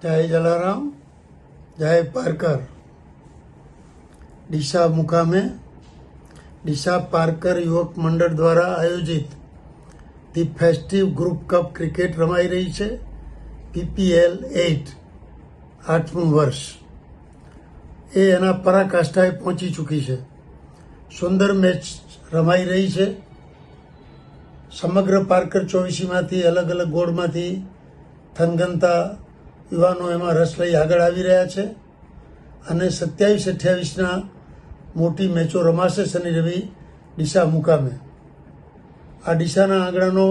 જય જલારામ, જય પારકર. ડીસા મુકામે ડીસા પારકર યુવક મંડળ દ્વારા આયોજિત the festive group cup cricket રમાઈ રહી છે. PPL 8 8મું વર્ષ એ એના પરાકાષ્ઠાએ પહોંચી ચૂકી છે. સુંદર મેચ રમાઈ રહી છે. સમગ્ર પારકર 24માંથી અલગ અલગ ગોળમાંથી થનગનતા યુવાનો એમાં રસ લઈ આગળ આવી રહ્યા છે અને 27-28ના મોટી મેચો રમાશે શનિ રવિ ડીસા મુકામે. આ ડીસાના આંગણાનો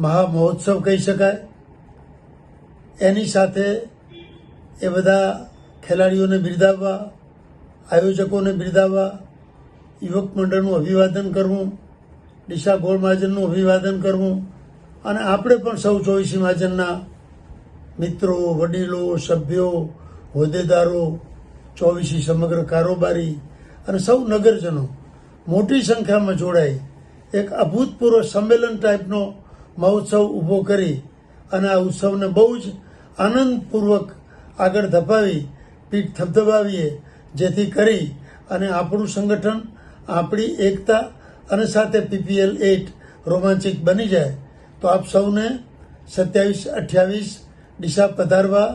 મહામહોત્સવ કહી શકાય. એની સાથે એ બધા ખેલાડીઓને બિરદાવવા, આયોજકોને બિરદાવવા, યુવક મંડળનું અભિવાદન કરવું, ડીસા ગોળ મહાજનનું અભિવાદન કરવું અને આપણે પણ સૌ 24 મહાજનના મિત્રો, વડીલો, સભ્યો, હોદ્દેદારો, 24 સમગ્ર કારોબારી અને સૌ નગરજનો મોટી સંખ્યામાં જોડાઈ એક અભૂતપૂર્વ સંમેલન ટાઈપનો મહોત્સવ ઊભો કરી અને આ ઉત્સવને બહુ જ આનંદપૂર્વક આગળ ધપાવી પીઠ થપથપાવીએ, જેથી કરી અને આપણું સંગઠન, આપણી એકતા અને સાથે PPL 8 રોમાંચિક બની જાય. તો આપ સૌને 27-28 ડીસા પધારવા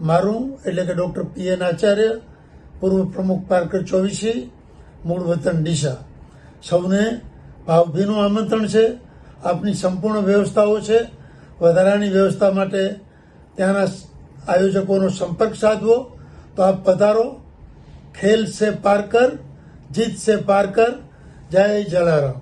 મારું એટલે કે ડૉક્ટર PN આચાર્ય, પૂર્વ પ્રમુખ પારકર 24, મૂળ વતન ડીસા, સૌને ભાવભીનું આમંત્રણ છે. આપની સંપૂર્ણ વ્યવસ્થાઓ છે. વધારાની વ્યવસ્થા માટે ત્યાંના આયોજકોનો સંપર્ક સાધવો. તો આપ પધારો. ખેલ સે પારકર, જીત સે પારકર. જય જલારામ.